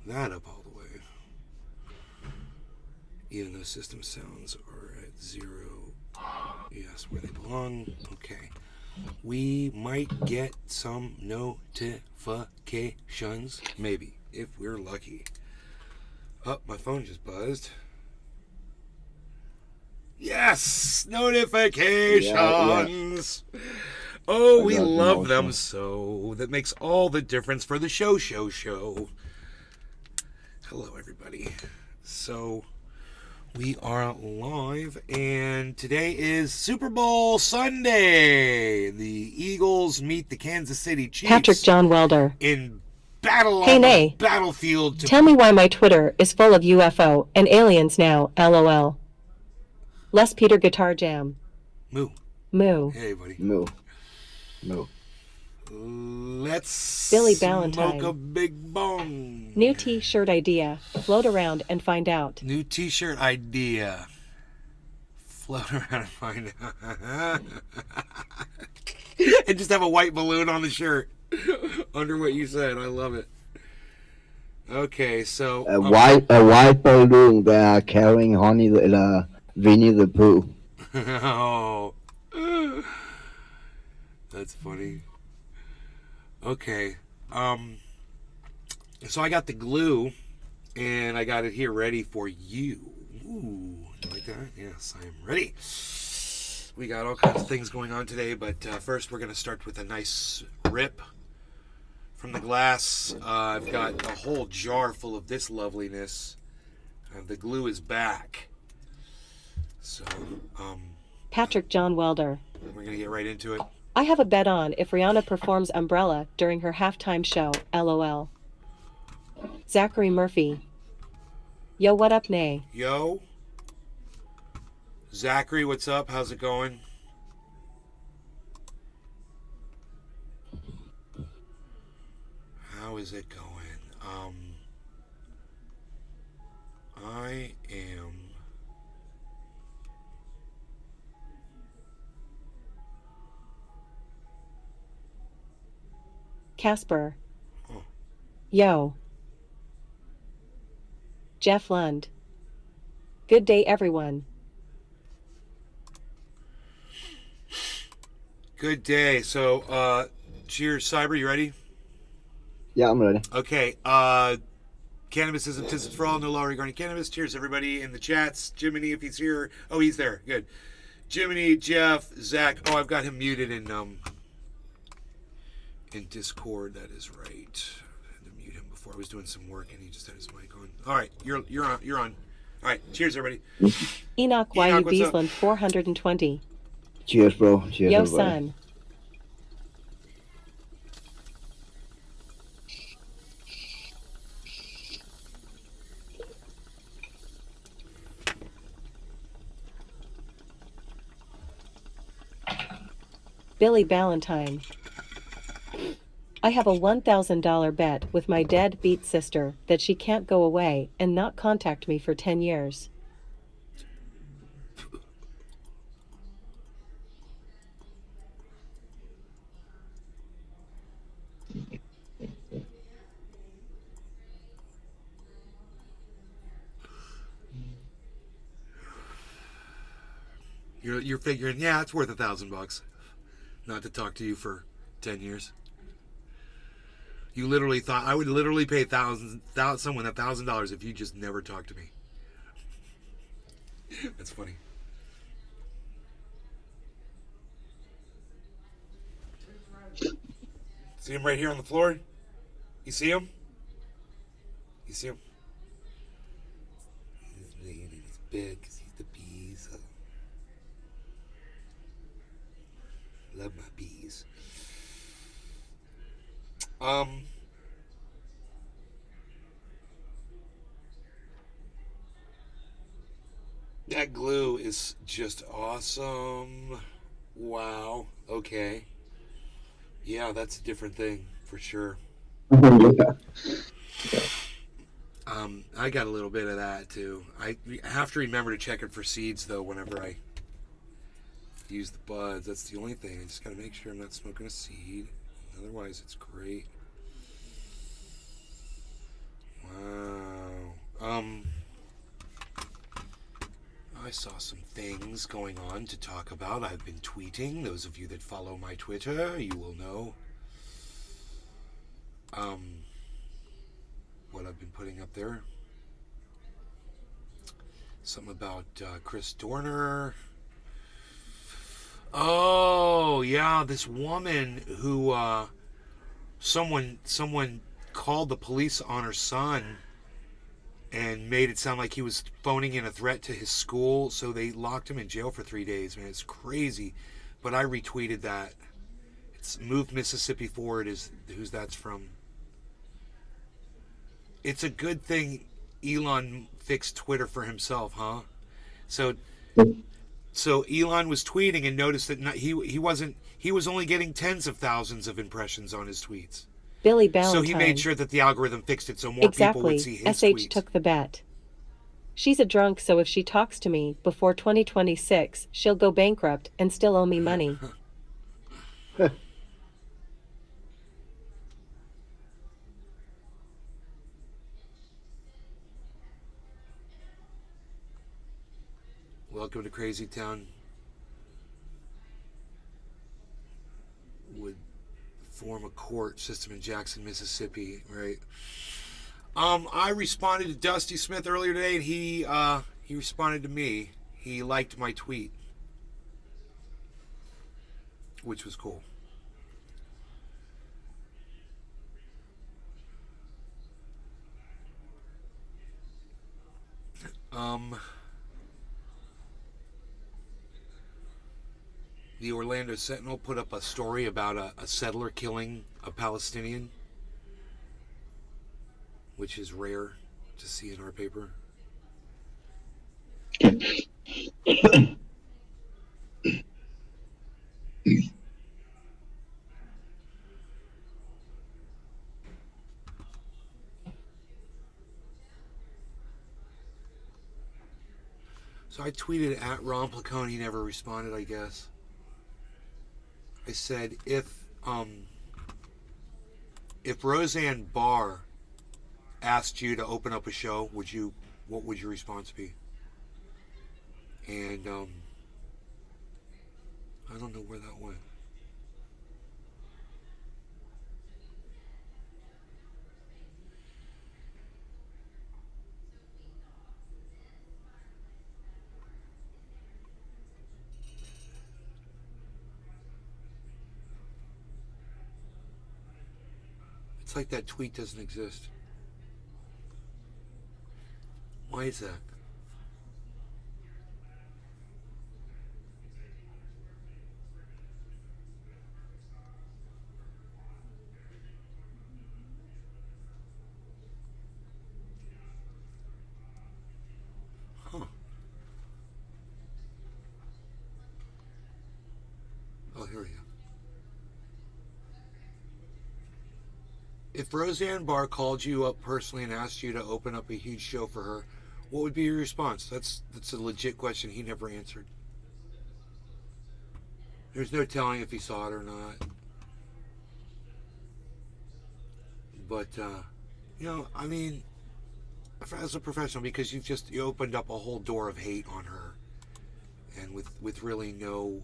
that up all the way. Even though system sounds are at 0. Yes, where they belong. Okay. We might get some notifications. Maybe, if we're lucky. Oh, my phone just buzzed. Yes! Notifications! Yeah. Oh, I we got love them emotional. so. That makes all the difference for the show. Hello, everybody. So, we are live, and today is Super Bowl Sunday. The Eagles meet the Kansas City Chiefs. Patrick John Welder. In battle Hey, on the Nay. battlefield. Tell me why my Twitter is full of UFO and aliens now, LOL. Les Peter Guitar Jam. Moo. Moo. Hey, buddy. Moo. Moo. Let's Billy smoke Ballantyne. a big bong. New t-shirt idea. Float around and find out. New t-shirt idea. Float around and find out. And just have a white balloon on the shirt. Under what you said. I love it. Okay, so... A white balloon that are carrying Winnie the Pooh. Oh. That's funny. Okay. So I got the glue, and I got it here ready for you. Ooh, you like that? Yes, I am ready. We got all kinds of things going on today, but first we're going to start with a nice rip from the glass. I've got a whole jar full of this loveliness. The glue is back. So, Patrick John Welder. we're going to get right into it. I have a bet on if Rihanna performs Umbrella during her halftime show, LOL. Zachary Murphy. Yo, what up, Nay? Yo. Zachary, what's up? How's it going? How is it going? I am... Casper. Oh. Yo. Jeff Lund. Good day, everyone. Good day. So, cheers, Cyber. You ready? Yeah, I'm ready. Okay. Cannabis isn't business for all. No law regarding cannabis. Cheers, everybody in the chats. Jiminy, if he's here. Oh, he's there. Good. Jiminy, Jeff, Zach. Oh, I've got him muted in Discord. That is right. I had to mute him before I was doing some work, and he just had his mic on. All right, you're on. You're on. All right. Cheers, everybody. Enoch Enoch, YU what's up? Beesland 420. Cheers, bro. Cheers, Yo, everybody. son. Billy Ballantyne. I have a $1,000 bet with my deadbeat sister that she can't go away and not contact me for 10 years. You're figuring, yeah, it's worth $1,000 not to talk to you for 10 years. You literally thought I would literally pay someone $1,000 if you just never talked to me. That's funny. See him right here on the floor? You see him? You see him? He's big. He's the bees. Love my bees. That glue is just awesome. Wow. Okay. Yeah, that's a different thing for sure. Yeah. I got a little bit of that too. I have to remember to check it for seeds though whenever I use the buds. That's the only thing. I just gotta make sure I'm not smoking a seed. Otherwise, it's great. Wow. I saw some things going on to talk about. I've been tweeting. Those of you that follow my Twitter, you will know what I've been putting up there. Something about Chris Dorner. Oh, yeah, this woman who someone called the police on her son and made it sound like he was phoning in a threat to his school, so they locked him in jail for 3 days. Man, it's crazy. But I retweeted that. It's Move Mississippi Forward is who's that's from. It's a good thing Elon fixed Twitter for himself, huh? So Elon was tweeting and noticed that he was only getting tens of thousands of impressions on his tweets. Billy Ballantyne. So he made sure that the algorithm fixed it so more people would see his SH tweets. took the bet. She's a drunk, so if she talks to me before 2026, she'll go bankrupt and still owe me money. Welcome to Crazy Town. Would form a court system in Jackson, Mississippi, right? I responded to Dusty Smith earlier today, and he responded to me. He liked my tweet, which was cool. The Orlando Sentinel put up a story about a settler killing a Palestinian, which is rare to see in our paper. So I tweeted at Ron Placone. He never responded, I guess. I said, if Roseanne Barr asked you to open up a show, what would your response be? And I don't know where that went. It's like that tweet doesn't exist. Why is that? Huh. Oh, here we go. If Roseanne Barr called you up personally and asked you to open up a huge show for her, what would be your response? That's a legit question he never answered. There's no telling if he saw it or not. But, I mean, as a professional, because you opened up a whole door of hate on her, and with really no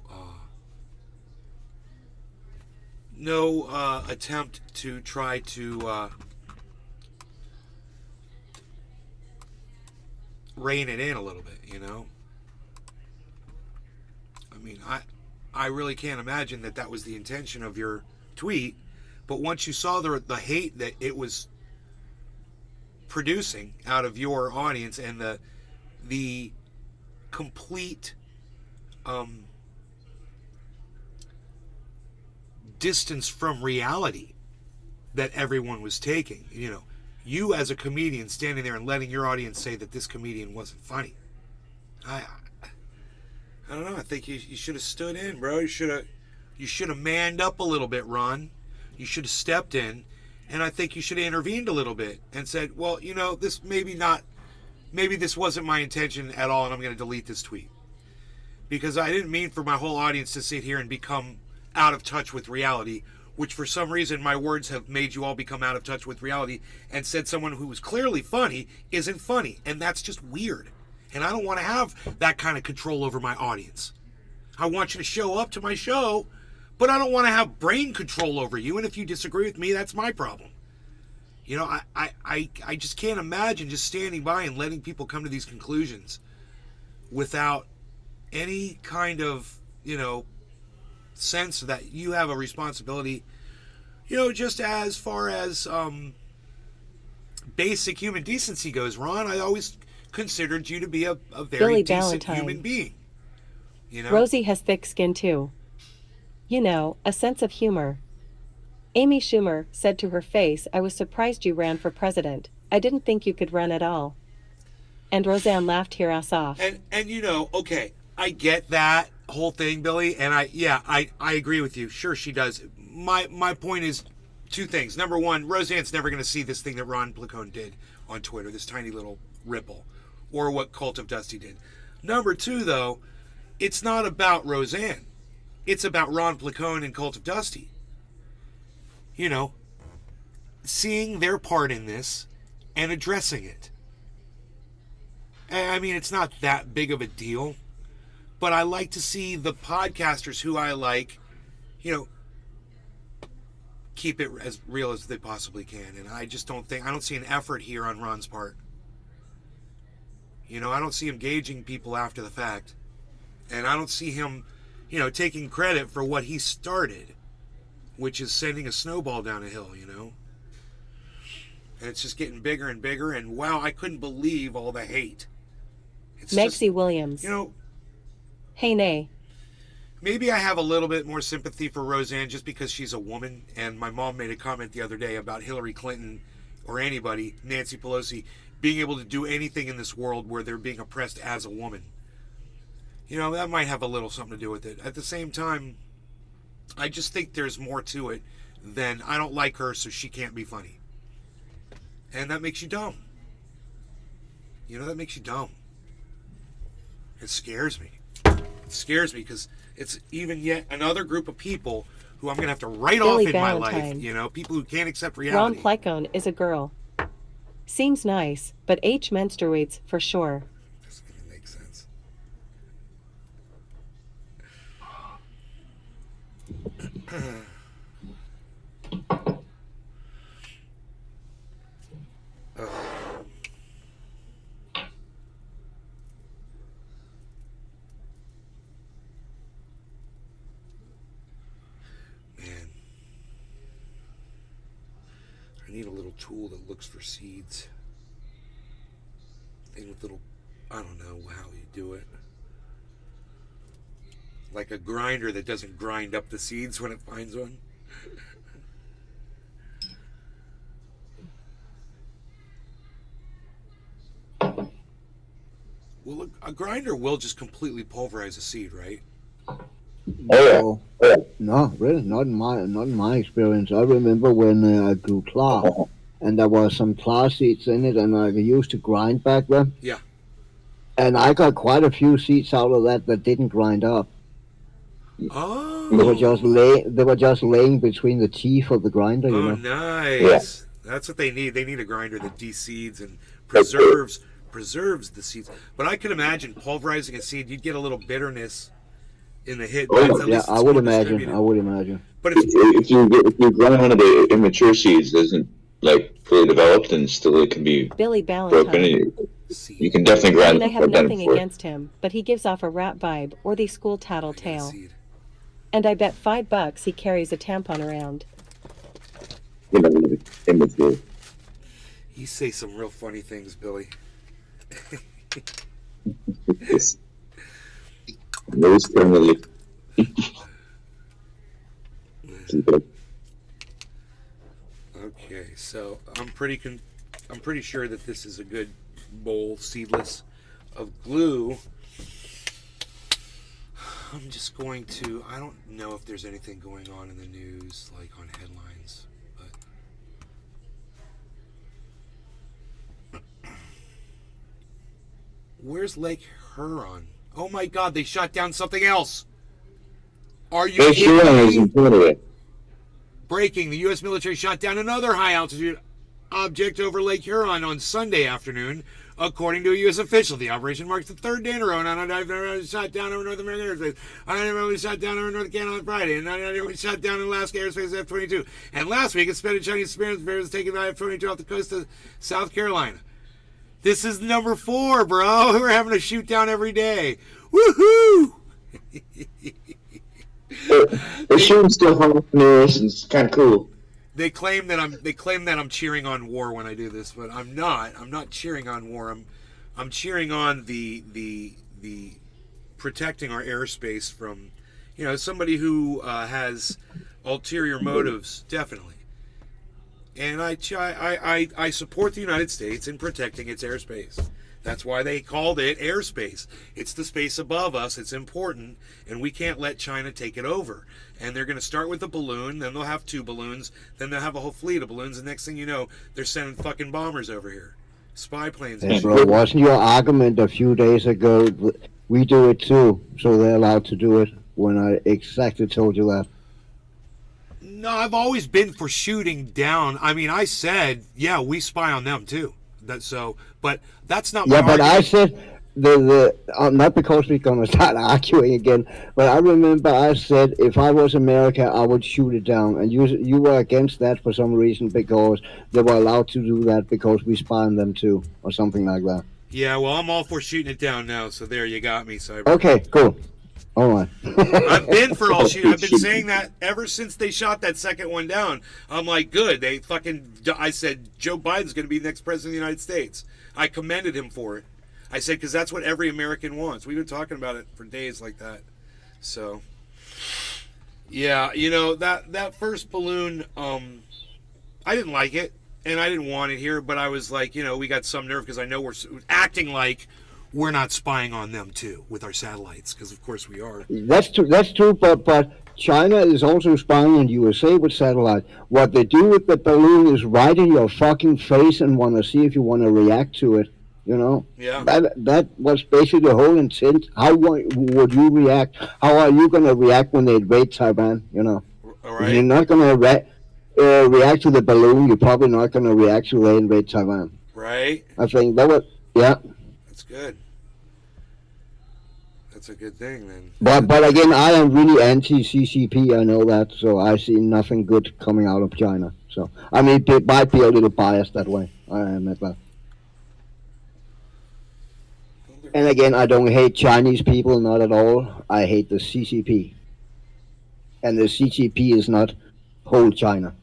attempt to try to rein it in a little bit, I mean, I really can't imagine that was the intention of your tweet, but once you saw the hate that it was producing out of your audience and the complete distance from reality that everyone was taking, you as a comedian standing there and letting your audience say that this comedian wasn't funny. I don't know. I think you should have stood in, bro. You should have manned up a little bit, Ron. You should have stepped in, and I think you should have intervened a little bit and said, well, this maybe this wasn't my intention at all, and I'm going to delete this tweet. Because I didn't mean for my whole audience to sit here and become out of touch with reality, which for some reason my words have made you all become out of touch with reality and said someone who was clearly funny isn't funny, and that's just weird. And I don't want to have that kind of control over my audience. I want you to show up to my show, but I don't want to have brain control over you. And if you disagree with me, that's my problem. You know, I just can't imagine just standing by and letting people come to these conclusions without any kind of, you know, sense that you have a responsibility, you know, just as far as basic human decency goes. Ron, I always considered you to be a very Billy decent Valentine. human being. You know? Rosie has thick skin too. You know, a sense of humor. Amy Schumer said to her face, I was surprised you ran for president. I didn't think you could run at all. And Roseanne laughed her ass off. And you know, okay, I get that whole thing, Billy, and I agree with you. Sure, she does. My point is two things. Number one, Roseanne's never going to see this thing that Ron Placone did on Twitter, this tiny little ripple, or what Cult of Dusty did. Number two, though, it's not about Roseanne. It's about Ron Placone and Cult of Dusty. You know, seeing their part in this and addressing it. I mean, it's not that big of a deal, but I like to see the podcasters who I like, you know, keep it as real as they possibly can. And I just don't see an effort here on Ron's part. You know, I don't see him gauging people after the fact. And I don't see him, you know, taking credit for what he started, which is sending a snowball down a hill, you know. And it's just getting bigger and bigger. And wow, I couldn't believe all the hate. It's Megsie just, Williams. you know, Hey, nay. maybe I have a little bit more sympathy for Roseanne just because she's a woman. And my mom made a comment the other day about Hillary Clinton or anybody, Nancy Pelosi, being able to do anything in this world where they're being oppressed as a woman. You know, that might have a little something to do with it. At the same time, I just think there's more to it than I don't like her, so she can't be funny. And that makes you dumb. You know, that makes you dumb. It scares me. It scares me because it's even yet another group of people who I'm going to have to write Billy off in my life. Valentine. You know, people who can't accept Ron reality. Placone is a girl. Seems nice, but H menstruates for sure. Doesn't even make sense. Man, I need a little tool that looks for seeds. Thing with little, I don't know how you do it. Like a grinder that doesn't grind up the seeds when it finds one. Well, a grinder will just completely pulverize a seed, right? No, no, really, not in my experience. I remember when I grew clar, and there was some clar seeds in it, and I used to grind back then. Yeah. And I got quite a few seeds out of that didn't grind up. Oh. They were just laying between the teeth of the grinder, you Oh, know. nice. That's what they need. They need a grinder that de-seeds and preserves the seeds. But I could imagine pulverizing a seed, you'd get a little bitterness in the hit. Oh, But at Yeah, least I it's would more imagine. distributed. I would imagine. But it's If you grind one of the immature seeds, doesn't like fully developed and still it can be Billy broken. Valentine. seed. You can definitely I grind mean, I have them nothing for it. against him, but he gives off a rat vibe or the school Yeah, tattletale. seed. And I bet $5 he carries a tampon around. You know, immature. You say some real funny things, Billy. Yes. Those criminally. Okay, so I'm pretty sure that this is a good bowl, seedless, of glue. I'm just going to. I don't know if there's anything going on in the news, like on headlines, but where's Lake Huron? Oh my God! They shot down something else. Are you Lake Huron is kidding me? in Florida. Breaking: the U.S. military shot down another high altitude object over Lake Huron on Sunday afternoon, according to a U.S. official. The operation marks the third day in a row. I've shot down over North American airspace. I shot down over North Canada on Friday. And I shot down in Alaska airspace F-22. And last week, a suspended Chinese surveillance was taken by F-22 off the coast of South Carolina. This is number 4, bro. We're having a shoot down every day. Woohoo! The shooting stuff on news is kind of cool. They claim that I'm cheering on war when I do this, but I'm not. I'm not cheering on war. I'm cheering on the protecting our airspace from, somebody who has ulterior motives, definitely. And I support the United States in protecting its airspace. That's why they called it airspace. It's the space above us. It's important, and we can't let China take it over. And they're going to start with a balloon, then they'll have 2 balloons, then they'll have a whole fleet of balloons, and next thing you know, they're sending fucking bombers over here. Spy planes. Hey, bro, wasn't your argument a few days ago, we do it too, so they're allowed to do it, when I exactly told you that? No, I've always been for shooting down. I mean, I said, yeah, we spy on them too. But that's not my but argument. I said not because we're gonna start arguing again, but I remember I said if I was America, I would shoot it down, and you were against that for some reason because they were allowed to do that because we spy on them too, or something like that. Yeah, well, I'm all for shooting it down now. So there, you got me, Cyber. Okay, cool. All right. I've been for all shooting. I've been saying that ever since they shot that second one down. I'm like, good. I said Joe Biden's going to be the next president of the United States. I commended him for it. I said, because that's what every American wants. We've been talking about it for days like that. So, yeah, that first balloon, I didn't like it, and I didn't want it here, but I was like, we got some nerve because I know we're acting like we're not spying on them too with our satellites, because of course we are. That's true, but China is also spying on USA with satellite. What they do with the balloon is right in your fucking face and want to see if you want to react to it. Yeah. That was basically the whole intent. How would you react? How are you going to react when they invade Taiwan? All right. If you're not going to react to the balloon, you're probably not going to react to they invade Taiwan. Right. I think that was, yeah. That's good. That's a good thing then. But again, I am really anti-CCP. I know that, so I see nothing good coming out of China. So I mean, it might be a little biased that way. I admit that. And again, I don't hate Chinese people, not at all. I hate the CCP. And the CCP is not whole China.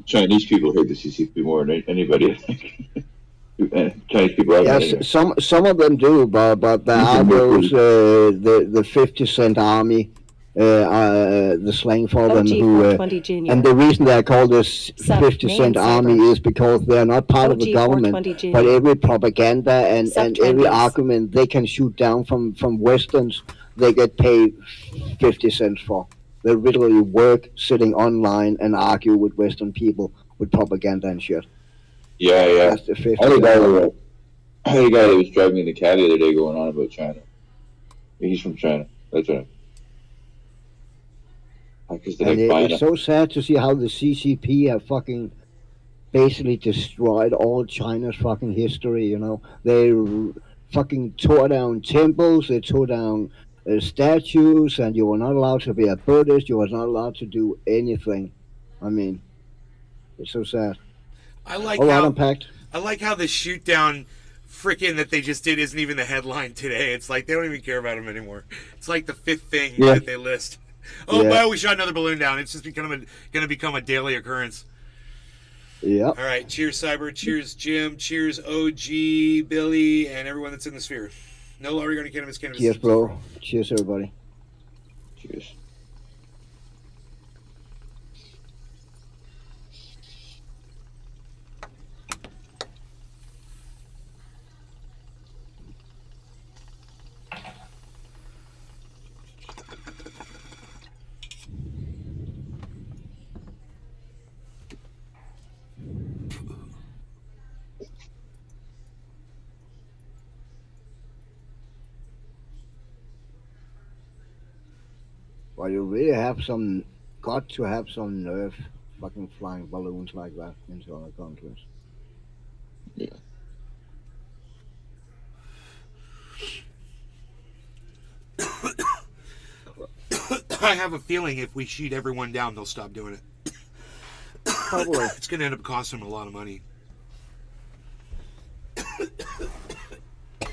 Chinese people hate the CCP more than anybody, I think. Chinese people are Yes, some of them do, but there are those the 50 Cent Army, the slang for them, who OG420 Jr. and the reason they're called this Sub, 50 Cent name Army Cyber. is because they're not part of the government, OG420 Jr. but every propaganda and every Sub-20s. argument they can shoot down from Westerns, they get paid 50 cents for. They literally work sitting online and argue with Western people with propaganda and shit. Yeah. That's the 50 I had a Cent guy Army. that was driving me in the cab the other day going on about China. He's from China. That's right. Because And they're buying it's so sad to see how the CCP have fucking basically destroyed all China's fucking history, They fucking tore down temples, they tore down statues, and you were not allowed to be a Buddhist, you were not allowed to do anything. I mean, it's so sad. I like All right, how Unpacked. I like how the shoot down frickin' that they just did isn't even the headline today. It's like they don't even care about him anymore. It's like the 5th thing that they list. Oh, Yeah. well, we shot another balloon down. It's just going to become a daily occurrence. Yep. All right. Cheers, Cyber. Cheers, Jim. Cheers, OG, Billy, and everyone that's in the sphere. No law regarding cannabis. Cheers, bro. Cheers, everybody. Cheers. Well, you really got to have some nerve fucking flying balloons like that into other countries. Yeah. I have a feeling if we shoot everyone down, they'll stop doing it. Probably. It's going to end up costing them a lot of money.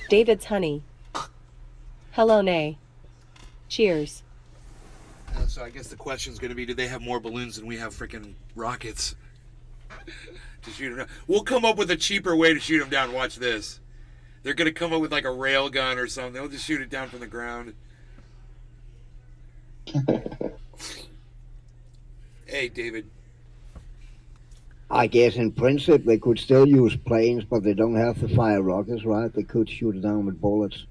David's honey. Hello, Nay. Cheers. So I guess the question's going to be, do they have more balloons than we have freaking rockets to shoot them down? We'll come up with a cheaper way to shoot them down. Watch this. They're going to come up with like a rail gun or something. They'll just shoot it down from the ground. Hey, David. I guess in principle they could still use planes, but they don't have to fire rockets, right? They could shoot it down with bullets.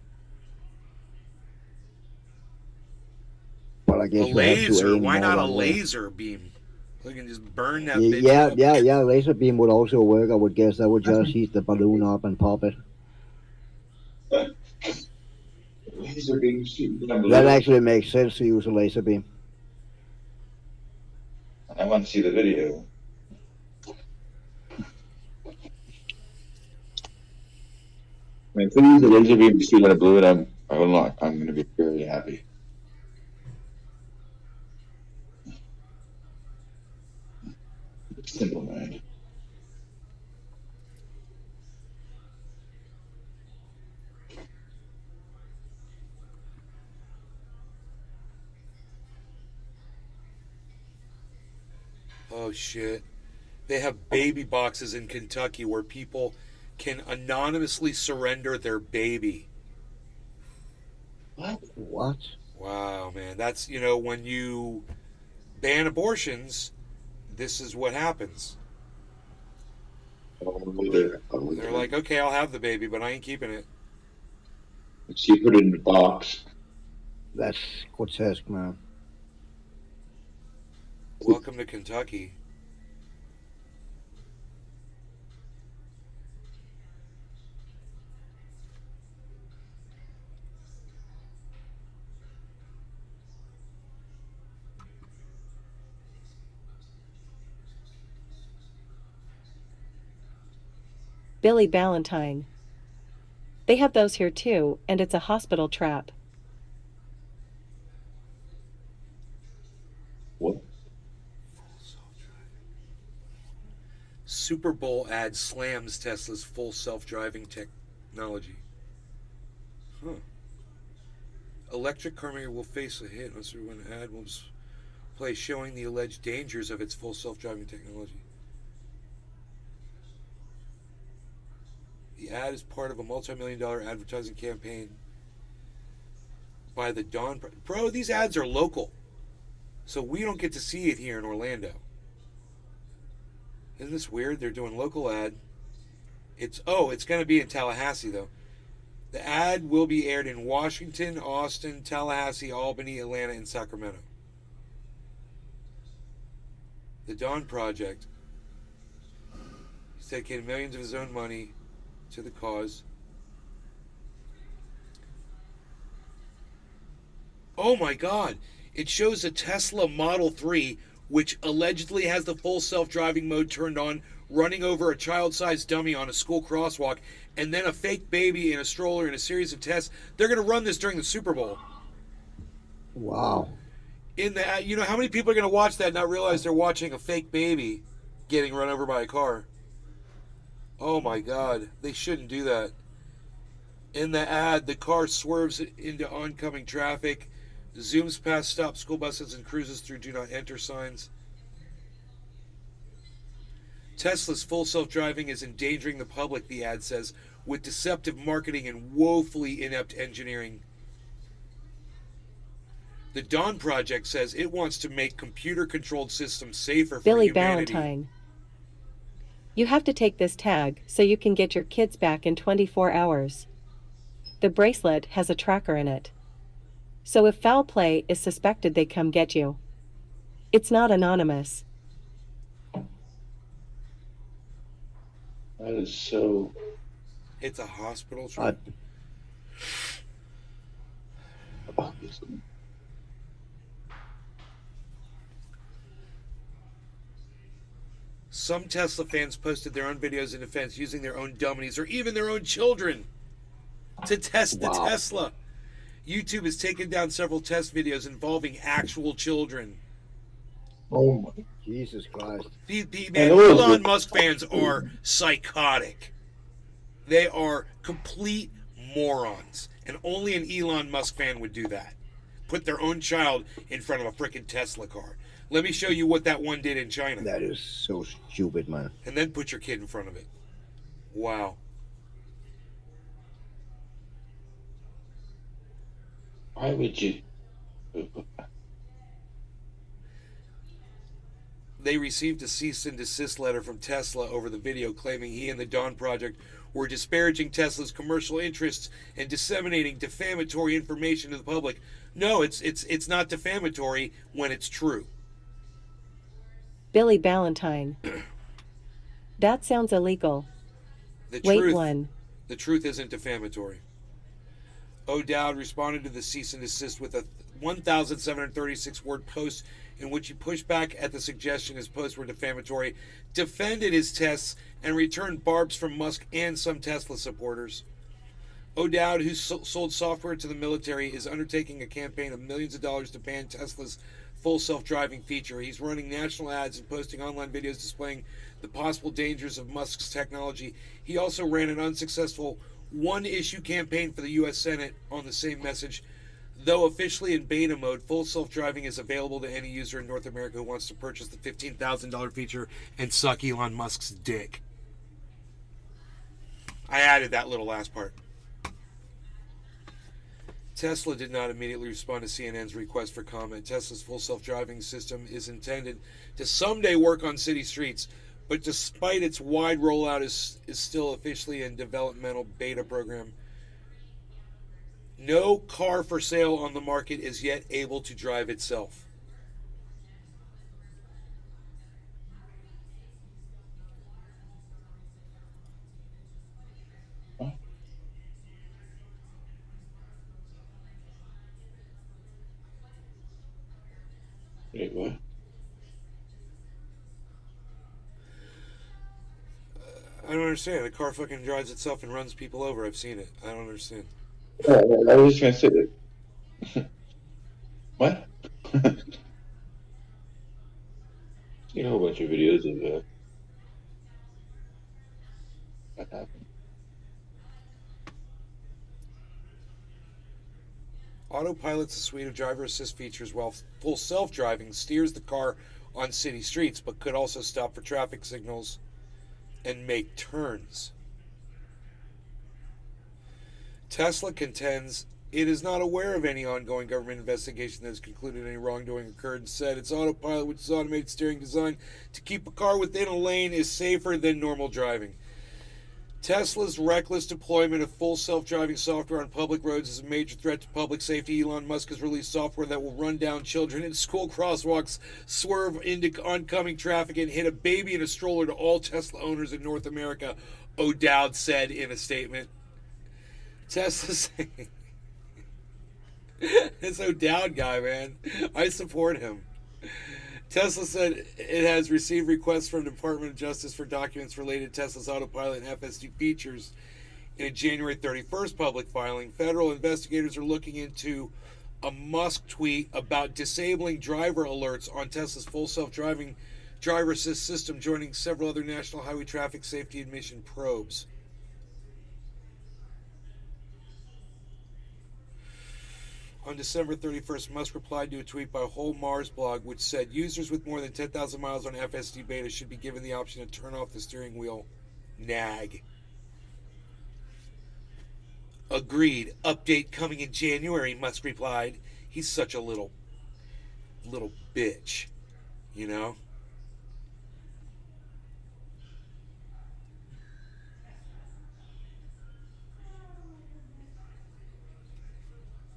But I A guess you have to laser. aim Why more not a than laser beam? We can just burn that Yeah, bitch yeah, up. yeah. Laser beam would also work. I would guess that would just heat the balloon up and pop it. Laser beam shooting down That balloons. actually makes sense to use a laser beam. I want to see the video. I mean, if we use a laser beam to shoot at a balloon, I'm going to be very happy. Simple, man. Oh, shit. They have baby boxes in Kentucky where people can anonymously surrender their baby. What? Wow, man. That's, when you ban abortions, this is what happens. They're like, okay, I'll have the baby, but I ain't keeping it. She put it in the box. That's grotesque, man. Welcome to Kentucky. Billy Ballantyne. They have those here too, and it's a hospital trap. What? Super Bowl ad slams Tesla's full self-driving technology. Huh. Electric car maker will face a hit unless when an ad will play showing the alleged dangers of its full self-driving technology. The ad is part of a multi-million-dollar advertising campaign by the Dawn. Bro, these ads are local, so we don't get to see it here in Orlando. Isn't this weird? They're doing local ad. It's going to be in Tallahassee though. The ad will be aired in Washington, Austin, Tallahassee, Albany, Atlanta, and Sacramento. The Dawn Project. He's dedicated millions of his own money to the cause. Oh my God! It shows a Tesla Model 3, which allegedly has the full self-driving mode turned on, running over a child-sized dummy on a school crosswalk, and then a fake baby in a stroller in a series of tests. They're going to run this during the Super Bowl. Wow. How many people are going to watch that and not realize they're watching a fake baby getting run over by a car? Oh my God, they shouldn't do that. In the ad, the car swerves into oncoming traffic, zooms past stop school buses and cruises through do not enter signs. Tesla's full self-driving is endangering the public, the ad says, with deceptive marketing and woefully inept engineering. The Dawn Project says it wants to make computer-controlled systems safer for Billy humanity. Ballantyne. You have to take this tag so you can get your kids back in 24 hours. The bracelet has a tracker in it. So if foul play is suspected, they come get you. It's not anonymous. That is so. It's a hospital trip. Some Tesla fans posted their own videos in defense using their own dummies or even their own children to test the Wow. Tesla. YouTube has taken down several test videos involving actual children. Oh my. Jesus Christ. Man, Elon Musk fans are psychotic. They are complete morons. And only an Elon Musk fan would do that. Put their own child in front of a freaking Tesla car. Let me show you what that one did in China. That is so stupid, man. And then put your kid in front of it. Wow. Why would you? They received a cease and desist letter from Tesla over the video claiming he and the Dawn Project were disparaging Tesla's commercial interests and disseminating defamatory information to the public. No, it's not defamatory when it's true. Billy Ballantyne. That sounds illegal. The Wait, truth, one. The truth isn't defamatory. O'Dowd responded to the cease and desist with a 1,736 word post in which he pushed back at the suggestion his posts were defamatory, defended his tests, and returned barbs from Musk and some Tesla supporters. O'Dowd, who sold software to the military, is undertaking a campaign of millions of dollars to ban Tesla's full self-driving feature. He's running national ads and posting online videos displaying the possible dangers of Musk's technology. He also ran an unsuccessful one-issue campaign for the U.S. Senate on the same message. Though officially in beta mode, full self-driving is available to any user in North America who wants to purchase the $15,000 feature and suck Elon Musk's dick. I added that little last part. Tesla did not immediately respond to CNN's request for comment. Tesla's full self-driving system is intended to someday work on city streets, but despite its wide rollout is still officially in developmental beta program. No car for sale on the market is yet able to drive itself. Wait, what? I don't understand. The car fucking drives itself and runs people over. I've seen it. I don't understand. I was just gonna say that. What? Seen a whole bunch of videos of that happened. Autopilot's a suite of driver assist features while full self-driving steers the car on city streets, but could also stop for traffic signals and make turns. Tesla contends it is not aware of any ongoing government investigation that has concluded any wrongdoing occurred and said its autopilot, which is automated steering design to keep a car within a lane, is safer than normal driving. Tesla's reckless deployment of full self-driving software on public roads is a major threat to public safety. Elon Musk has released software that will run down children in school crosswalks, swerve into oncoming traffic, and hit a baby in a stroller to all Tesla owners in North America, O'Dowd said in a statement. Tesla saying... This O'Dowd guy, man. I support him. Tesla said it has received requests from the Department of Justice for documents related to Tesla's autopilot and FSD features. In a January 31st public filing, federal investigators are looking into a Musk tweet about disabling driver alerts on Tesla's full self-driving driver assist system, joining several other National Highway Traffic Safety Admission probes. On December 31st, Musk replied to a tweet by Whole Mars blog, which said users with more than 10,000 miles on FSD beta should be given the option to turn off the steering wheel nag. Agreed. Update coming in January, Musk replied. He's such a little bitch, you know?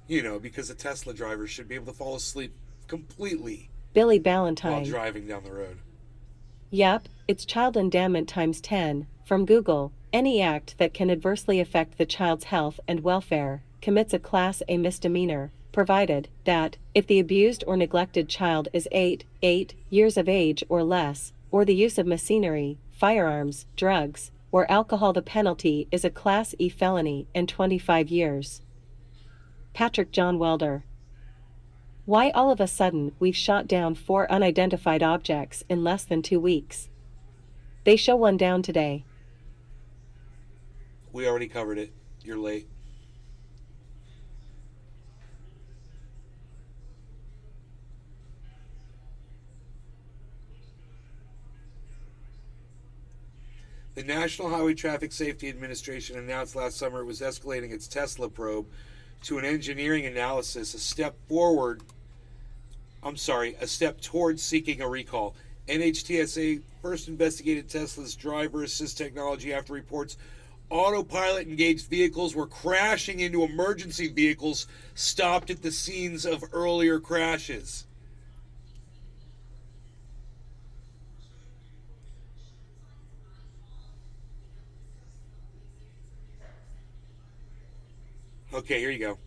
You know, because a Tesla driver should be able to fall asleep completely Billy while Ballantyne. driving down the road. Yep, it's child endowment times 10. From Google, any act that can adversely affect the child's health and welfare commits a Class A misdemeanor, provided that, if the abused or neglected child is 8 years of age or less, or the use of machinery, firearms, drugs, or alcohol. The penalty is a Class E felony and 25 years. Patrick John Welder. Why all of a sudden we've shot down 4 unidentified objects in less than 2 weeks? They show one down today. We already covered it. You're late. The National Highway Traffic Safety Administration announced last summer it was escalating its Tesla probe to an engineering analysis, a step towards seeking a recall. NHTSA first investigated Tesla's driver assist technology after reports autopilot engaged vehicles were crashing into emergency vehicles stopped at the scenes of earlier crashes. Okay, here you go.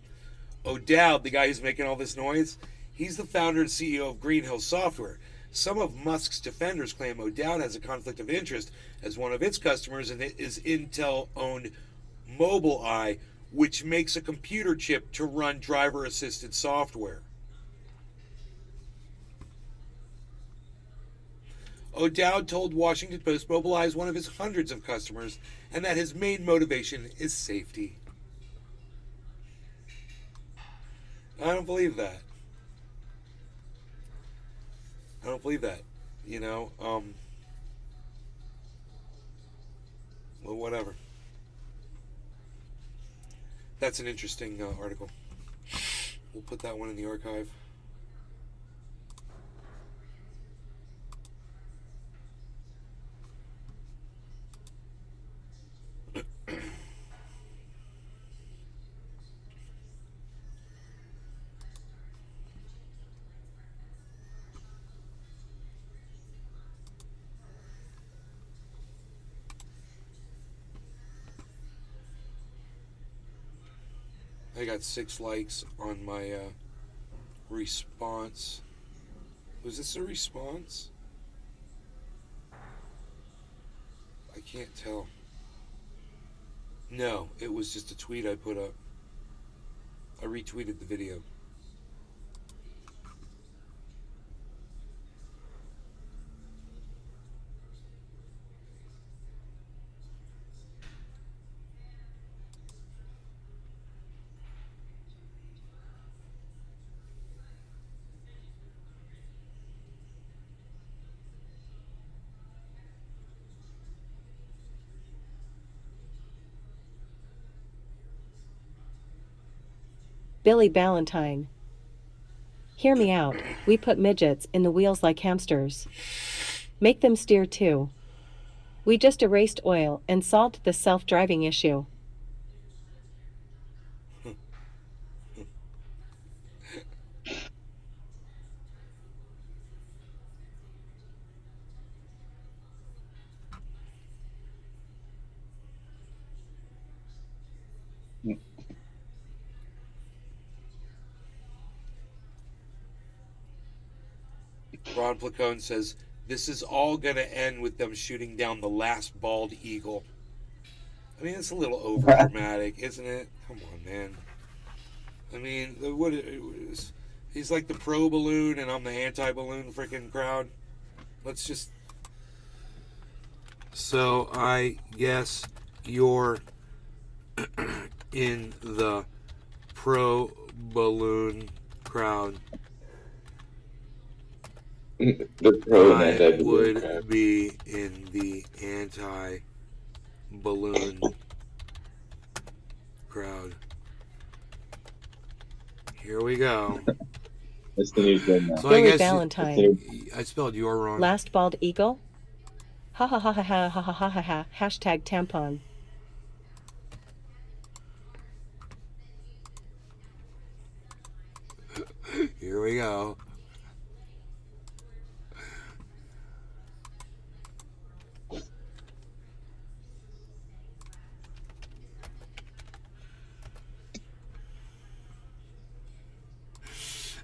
O'Dowd, the guy who's making all this noise, he's the founder and CEO of Green Hill Software. Some of Musk's defenders claim O'Dowd has a conflict of interest as one of its customers and it is Intel-owned Mobileye, which makes a computer chip to run driver-assisted software. O'Dowd told Washington Post Mobileye is one of his hundreds of customers and that his main motivation is safety. I don't believe that. I don't believe that. You know, well, whatever. That's an interesting article. We'll put that one in the archive. I got 6 likes on my response. Was this a response? I can't tell. No, it was just a tweet I put up. I retweeted the video. Billy Ballantyne. Hear me out, we put midgets in the wheels like hamsters. Make them steer too. We just erased oil and solved the self-driving issue. Ron Placone says, this is all going to end with them shooting down the last bald eagle. I mean, it's a little over dramatic, isn't it? Come on, man. I mean, he's like the pro balloon and I'm the anti-balloon freaking crowd. Let's just... So, I guess you're in the pro balloon crowd. The pro and I anti-balloon would crowd. be in the anti-balloon crowd. Here we go. That's the news right now. So I Billy guess Ballantyne. I spelled your wrong. Last bald eagle? Ha ha ha ha ha ha ha ha ha ha. Hashtag tampon. Here we go.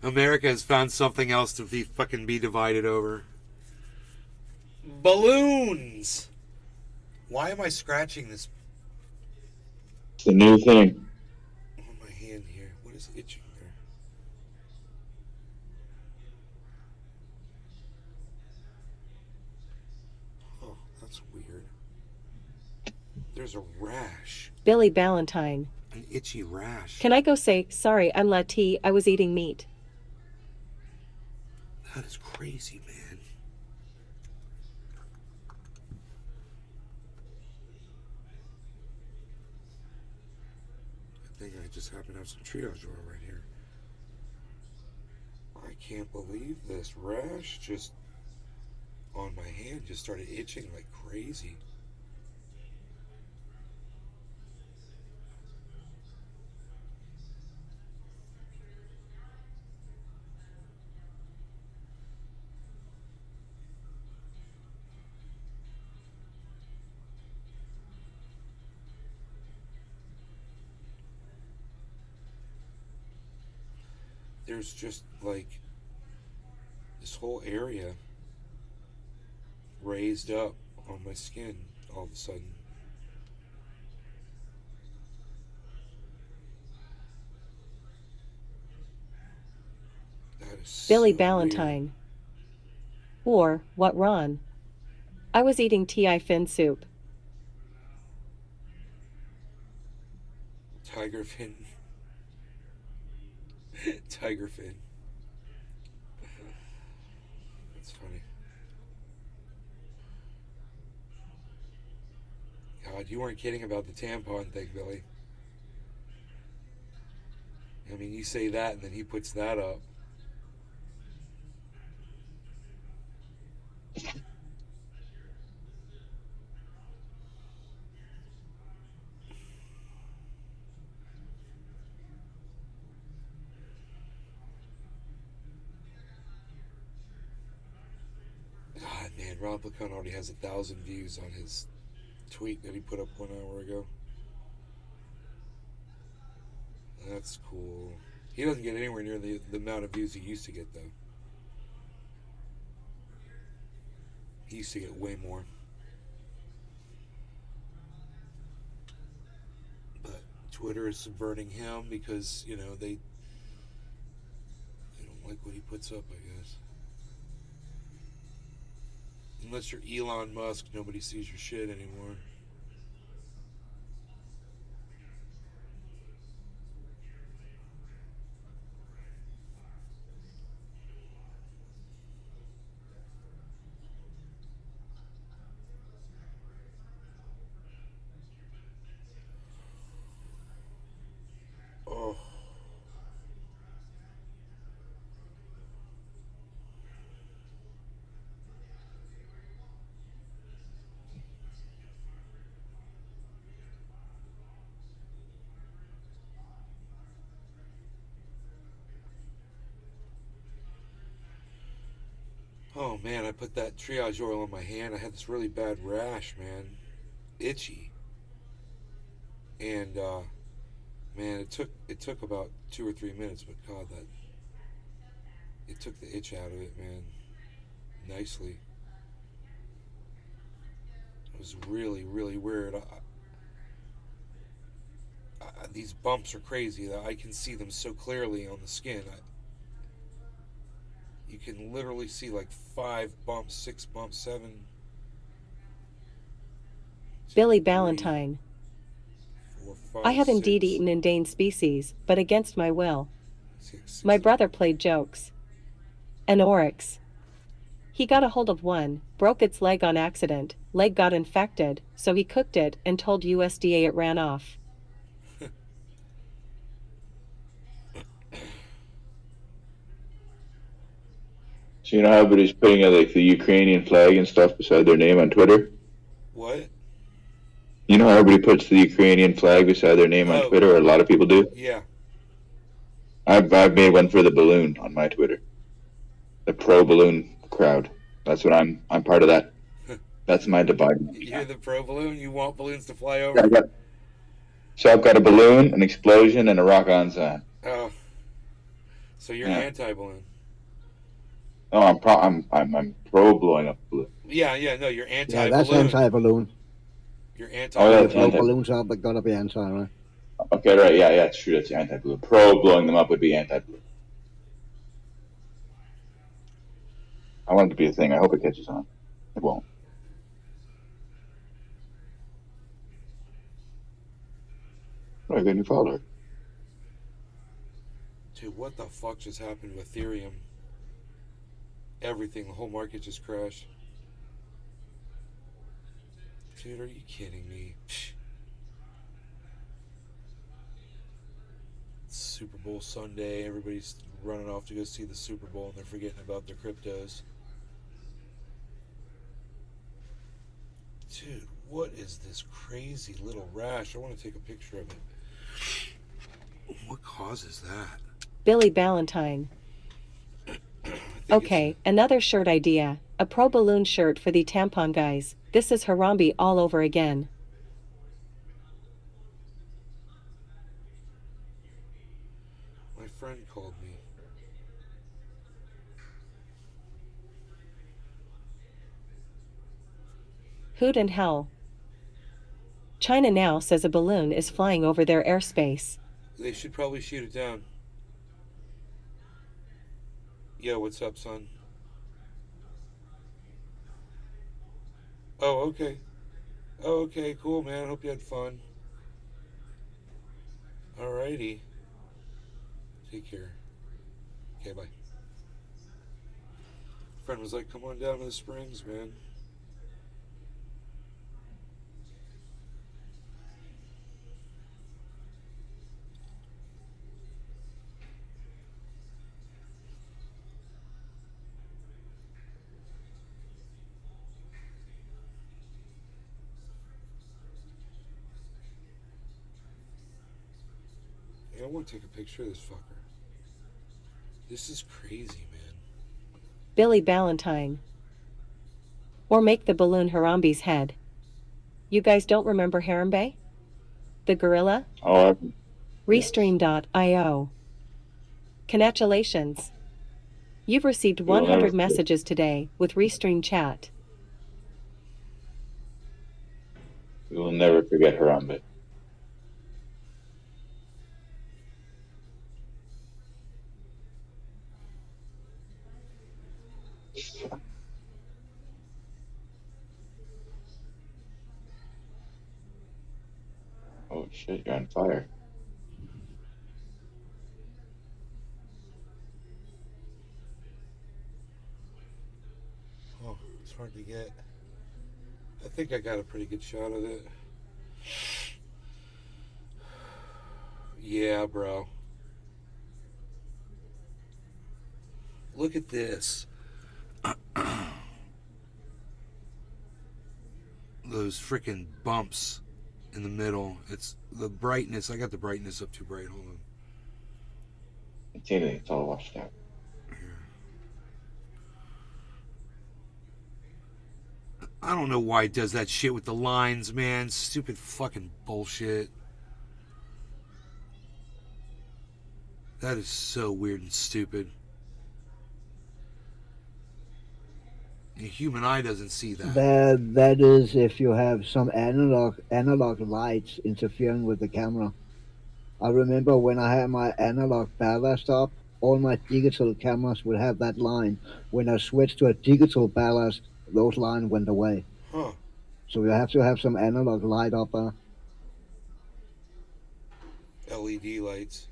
America has found something else to be divided over. Balloons! Why am I scratching this It's the new thing. on my hand here? What is itching there? Oh, that's weird. There's a rash. Billy Ballantyne. An itchy rash. Can I go say, sorry, I'm Lati, I was eating meat? That is crazy, man. I think I just happen to have some triage oil right here. I can't believe this rash just on my hand just started itching like crazy. There's just like this whole area raised up on my skin all of a sudden. That is Billy so Ballantyne. Or, what Ron? I was eating TI fin soup. weird. Tiger fin. Tiger fin. That's funny. God, you weren't kidding about the tampon thing, Billy. I mean, you say that and then he puts that up. God, man, Rob LeCon already has 1,000 views on his tweet that he put up 1 hour ago. That's cool. He doesn't get anywhere near the amount of views he used to get, though. He used to get way more. But Twitter is subverting him because, you know, they don't like what he puts up, I guess. Unless you're Elon Musk, nobody sees your shit anymore. Oh. Oh man, I put that triage oil on my hand. I had this really bad rash, man. Itchy. And man, it took about 2 or 3 minutes, but God, that it took the itch out of it, man. Nicely. It was really, really weird. These bumps are crazy. I can see them so clearly on the skin. You can literally see like 5 bumps, 6 bumps, 7. Billy 3, Ballantyne. 4, 5, I have indeed 6, eaten endangered species, but against my will. 6, My brother played jokes. An oryx. He got a hold of one, broke its leg on accident, leg got infected, so he cooked it and told USDA it ran off. So you know how everybody's putting like the Ukrainian flag and stuff beside their name on Twitter? What? You know how everybody puts the Ukrainian flag beside their name on Oh. Twitter, or a lot of people do? Yeah. I've made one for the balloon on my Twitter. The pro balloon crowd. That's what I'm part of that. That's my department. You're the pro balloon? You want balloons to fly Yeah, over? So I've got a balloon, an explosion, and a rock-on sign. Oh. So you're Yeah. anti-balloon. Oh, I'm pro blowing up balloon. Yeah, no, you're Yeah, anti-balloon. that's anti-balloon. You're Oh, anti-balloon. that's No anti. balloons up, but gotta be anti, right? Okay, right. Yeah, yeah, it's true. That's anti-balloon. Pro blowing them up would be anti-balloon. I want it to be a thing. I hope it catches on. It won't. Oh, I got a new follower. Dude, what the fuck just happened to Ethereum? Everything, the whole market just crashed. Dude, are you kidding me? Psh. Super Bowl Sunday, everybody's running off to go see the Super Bowl and they're forgetting about their cryptos. Dude, what is this crazy little rash? I want to take a picture of it. What causes that? Billy Ballantyne. I think Okay, another shirt idea. A pro balloon shirt for the tampon guys. This is Harambe all over again. My friend called me. Hoot and hell. China now says a balloon is flying over their airspace. They should probably shoot it down. Yo, what's up, son? Oh, okay. Oh, okay, cool, man. Hope you had fun. Alrighty. Take care. Okay, bye. Friend was like, come on down to the Springs, man. Yeah, I want to take a picture of this fucker. This is crazy, man. Billy Ballantyne. Or make the balloon Harambe's head. You guys don't remember Harambe? The gorilla? Oh, Restream.io. Congratulations. You've received We'll 100 never- messages today with Restream Chat. we will never forget Harambe. Oh shit, you're on fire. Oh, it's hard to get. I think I got a pretty good shot of it. Yeah, bro. Look at this. Those freaking bumps in the middle. It's the brightness. I got the brightness up too bright. Hold on. It's all washed out. I don't know why it does that shit with the lines, man. Stupid fucking bullshit. That is so weird and stupid. The human eye doesn't see that. That is if you have some analog lights interfering with the camera. I remember when I had my analog ballast up, all my digital cameras would have that line. When I switched to a digital ballast, those lines went away. Huh. So you have to have some analog light up. LED lights.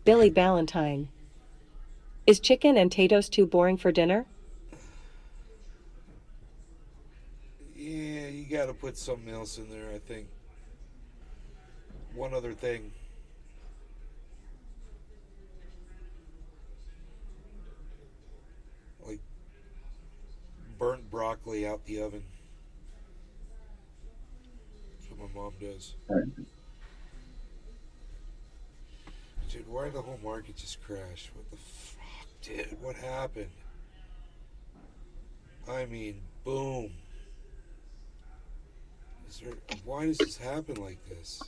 Billy Ballantyne. Is chicken and potatoes too boring for dinner? Yeah, you gotta put something else in there, I think. One other thing. Like burnt broccoli out the oven. That's what my mom does. Dude, why did the whole market just crash? What the fuck, dude? What happened? I mean, boom. Why does this happen like this?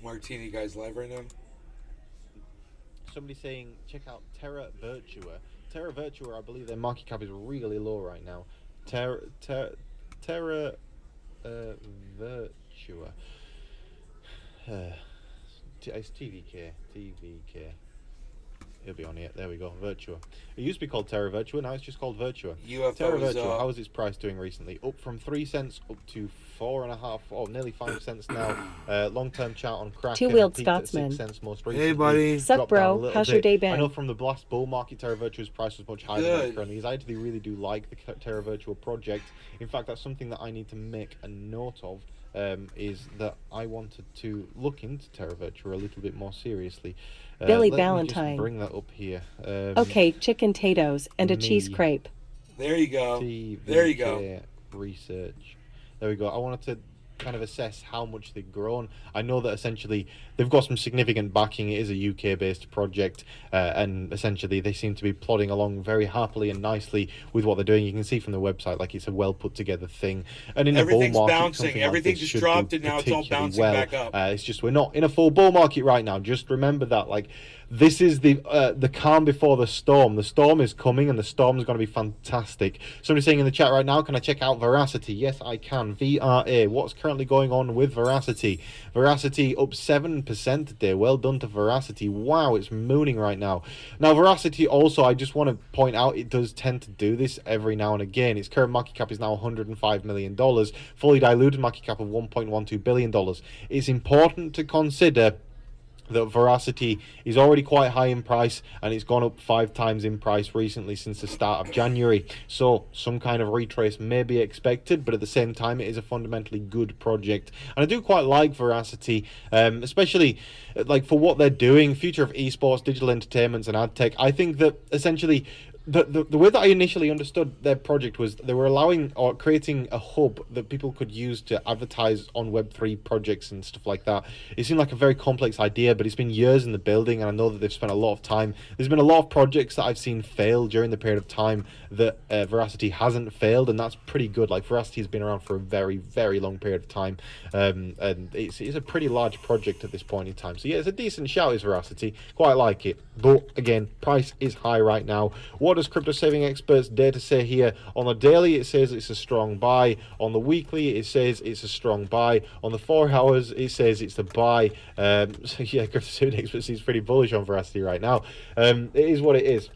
Martini guys live right now? Somebody saying check out Terra Virtua. Terra Virtua, I believe their market cap is really low right now. Terra Virtua. It's TVK. It'll be on here. There we go. Virtua. It used to be called Terra Virtua. Now it's just called Virtua. Terra Virtua. How is its price doing recently? Up from 3 cents up to 4.5, or nearly 5 cents now. Long-term chart on Kraken. Two-wheeled peaked at Scotsman. 6 cents most recently. Hey, buddy. Sup, Dropped down a bro? little How's your bit. day been? I know from the last bull market, Terra Virtua's price was much higher than it currently is. I actually really do like the Terra Virtua project. In fact, that's something that I need to make a note of. Is that I wanted to look into Terra Virtua a little bit more seriously. Billy let me Ballantyne. just bring that up here. Okay, chicken potatoes and a cheese me. crepe. There you go. TVK There you go. Research. There we go. I wanted to kind of assess how much they've grown. I know that essentially they've got some significant backing. It is a UK-based project, and essentially they seem to be plodding along very happily and nicely with what they're doing. You can see from the website, like, it's a well-put-together thing. And in a bull Everything's market, bouncing. something like Everything this just should dropped do and now it's all particularly bouncing well. back up. It's just we're not in a full bull market right now. Just remember that. Like, this is the calm before the storm. The storm is coming, and the storm is going to be fantastic. Somebody's saying in the chat right now, can I check out Veracity? Yes, I can. VRA. What's currently going on with Veracity? Veracity up 7% today. Well done to Veracity. Wow, it's mooning right now. Now, Veracity also, I just want to point out, it does tend to do this every now and again. Its current market cap is now $105 million. Fully diluted market cap of $1.12 billion. It's important to consider that Veracity is already quite high in price, and it's gone up 5 times in price recently since the start of January. So some kind of retrace may be expected, but at the same time it is a fundamentally good project, and I do quite like Veracity, especially like for what they're doing, future of esports, digital entertainment and ad tech. I think that essentially the way that I initially understood their project was they were allowing or creating a hub that people could use to advertise on Web3 projects and stuff like that. It seemed like a very complex idea, but it's been years in the building, and I know that they've spent a lot of time. There's been a lot of projects that I've seen fail during the period of time that Veracity hasn't failed, and that's pretty good. Like, Veracity has been around for a very, very long period of time, and it's a pretty large project at this point in time. So yeah, it's a decent shout, is Veracity. Quite like it, but again, price is high right now. What does Crypto Saving Experts dare to say here? On the daily, it says it's a strong buy. On the weekly, it says it's a strong buy. On the 4 hours, it says it's a buy. So yeah, Crypto Saving Experts is pretty bullish on Veracity right now. It is what it is.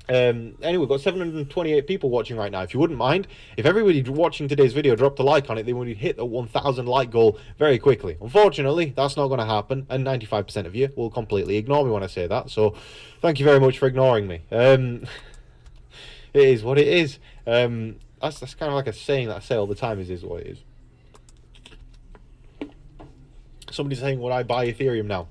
Anyway, we've got 728 people watching right now. If you wouldn't mind, if everybody watching today's video dropped a like on it, then we'd hit the 1,000 like goal very quickly. Unfortunately, that's not going to happen, and 95% of you will completely ignore me when I say that. So thank you very much for ignoring me. It is what it is. That's kind of like a saying that I say all the time, is what it is. Somebody's saying, would I buy Ethereum now?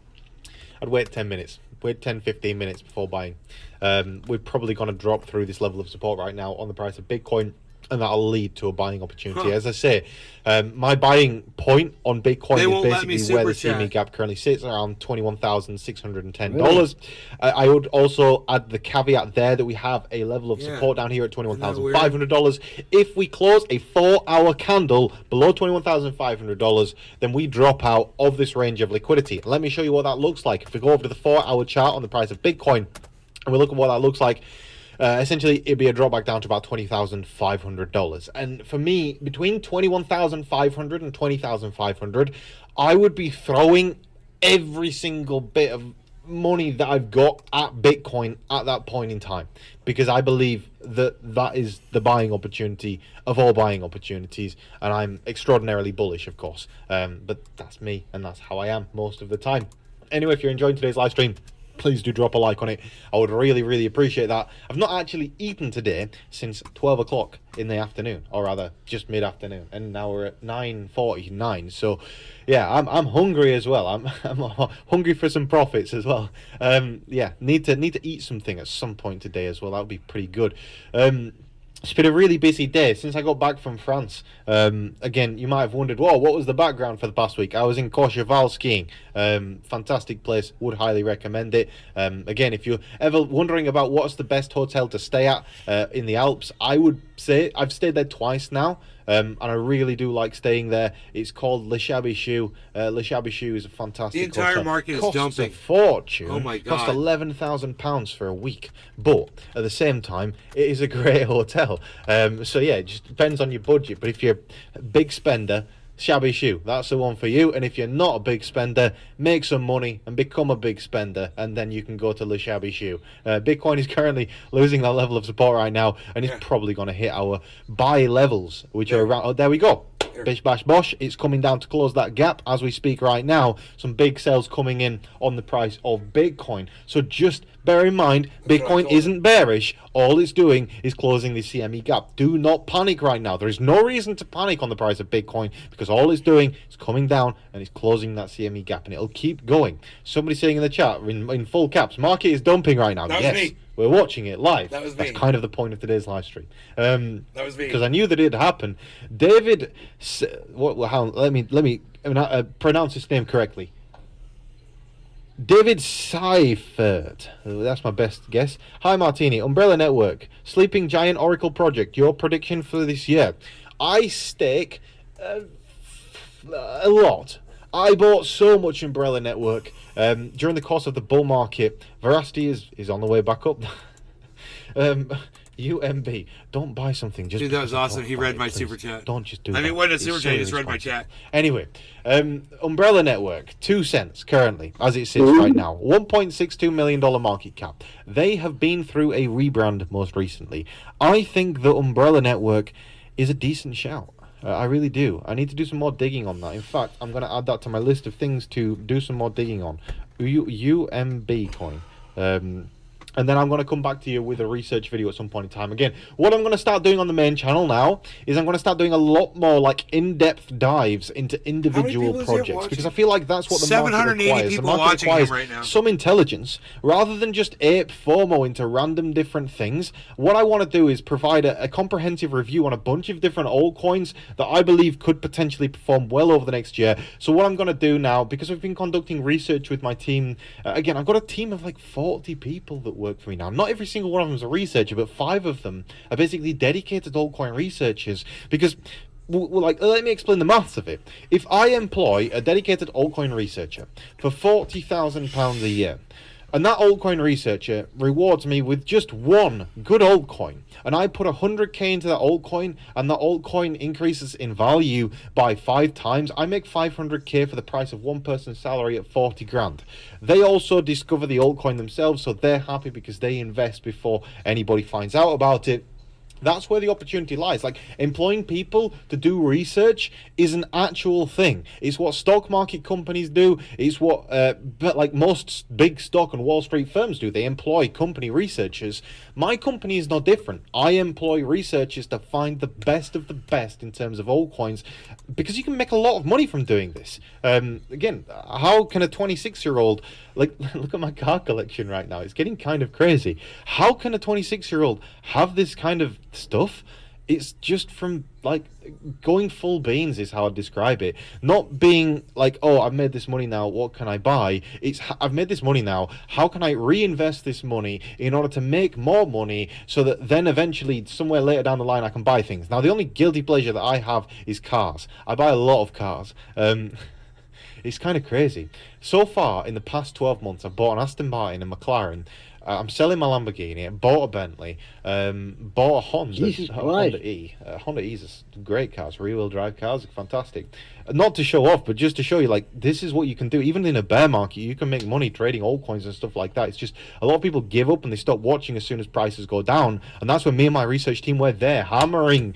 I'd wait 10 minutes. Wait 10, 15 minutes before buying. We're probably going to drop through this level of support right now on the price of Bitcoin, and that'll lead to a buying opportunity. As I say, my buying point on Bitcoin is basically where the CME gap currently sits, around $21,610. Really? I would also add the caveat there that we have a level of support down here at $21,500. If we close a 4-hour candle below $21,500, then we drop out of this range of liquidity. Let me show you what that looks like. If we go over to the 4-hour chart on the price of Bitcoin, and we look at what that looks like, essentially it'd be a drop back down to about $20,500. And for me, between $21,500 and $20,500, I would be throwing every single bit of money that I've got at Bitcoin at that point in time, because I believe that is the buying opportunity of all buying opportunities, and I'm extraordinarily bullish, of course. But that's me, and that's how I am most of the time. Anyway, if you're enjoying today's live stream, please do drop a like on it. I would really, really appreciate that. I've not actually eaten today since 12 o'clock in the afternoon, or rather just mid-afternoon, and now we're at 9:49. So yeah, I'm hungry as well. I'm hungry for some profits as well. Yeah, need to eat something at some point today as well. That would be pretty good. It's been a really busy day since I got back from France. Again, you might have wondered, whoa, what was the background for the past week? I was in Courchevel skiing. Fantastic place. Would highly recommend it. Again, if you're ever wondering about what's the best hotel to stay at in the Alps, I would say I've stayed there twice now. And I really do like staying there. It's called Le Chablis Choux. Le Chablis Choux is a fantastic The entire hotel. market is Costs dumping. a fortune. Oh my Cost God. £11,000 for a week. But at the same time, it is a great hotel. So yeah, it just depends on your budget. But if you're a big spender, Chablis Choux, that's the one for you. And if you're not a big spender, make some money and become a big spender, and then you can go to Le Chablis Choux. Bitcoin is currently losing that level of support right now, and it's probably going to hit our buy levels, which are around. Oh, there we go. Bish bash bosh, it's coming down to close that gap as we speak right now. Some big sales coming in on the price of Bitcoin. So just bear in mind, Bitcoin isn't bearish. All it's doing is closing the CME gap. Do not panic right now. There is no reason to panic on the price of Bitcoin, because all it's doing is coming down and it's closing that CME gap, and it'll keep going. Somebody saying in the chat in full caps, market is dumping right now. That was yes. me. We're watching it live. That was That's me. kind of the point of today's live stream. That was me. Because I knew that it'd happen. David, let me pronounce his name correctly. David Seifert. That's my best guess. Hi Martini. Umbrella Network. Sleeping Giant Oracle Project. Your prediction for this year? I stake a lot. I bought so much Umbrella Network during the course of the bull market. Veracity is on the way back up. UMB, don't buy something just. Dude, that was because I awesome. don't He buy read it, my please. super chat. Don't just do I that. mean, what a It's super so chat. He just read my irresponsible. chat. Anyway, Umbrella Network, 2 cents currently, as it sits right now. $1.62 million market cap. They have been through a rebrand most recently. I think the Umbrella Network is a decent shout. I really do. I need to do some more digging on that. In fact, I'm going to add that to my list of things to do some more digging on. UMB coin. And then I'm going to come back to you with a research video at some point in time. Again, what I'm going to start doing on the main channel now is I'm going to start doing a lot more like in-depth dives into individual people is there projects, watching? because I feel like that's what the market 780 requires. The people market watching him requires right now. some intelligence rather than just ape FOMO into random different things. What I want to do is provide a comprehensive review on a bunch of different altcoins that I believe could potentially perform well over the next year. So what I'm going to do now, because we've been conducting research with my team, again, I've got a team of like 40 people that work for me now. Not every single one of them is a researcher, but 5 of them are basically dedicated altcoin researchers, because let me explain the maths of it. If I employ a dedicated altcoin researcher for £40,000 a year, and that altcoin researcher rewards me with just one good altcoin, and I put 100k into that altcoin, and that altcoin increases in value by 5 times, I make 500k for the price of one person's salary at 40 grand. They also discover the altcoin themselves, so they're happy because they invest before anybody finds out about it. That's where the opportunity lies. Like, employing people to do research is an actual thing. It's what stock market companies do. It's what but like most big stock and Wall Street firms do. They employ company researchers. My company is no different. I employ researchers to find the best of the best in terms of altcoins, because you can make a lot of money from doing this. Again, how can a 26-year-old, like, look at my car collection right now, it's getting kind of crazy. How can a 26-year-old have this kind of stuff? It's just from like going full beans is how I describe it. Not being like, oh, I've made this money now, what can I buy? It's, I've made this money now, how can I reinvest this money in order to make more money, so that then eventually somewhere later down the line I can buy things. Now, the only guilty pleasure that I have is cars. I buy a lot of cars. It's kind of crazy. So far, in the past 12 months, I've bought an Aston Martin, a McLaren. I'm selling my Lamborghini. Bought a Bentley. Bought a Honda. Jesus Honda Christ. E. Honda E's a great cars. Rear-wheel drive cars. Fantastic. Not to show off, but just to show you, like, this is what you can do. Even in a bear market, you can make money trading altcoins and stuff like that. It's just a lot of people give up and they stop watching as soon as prices go down. And that's when me and my research team were there, hammering.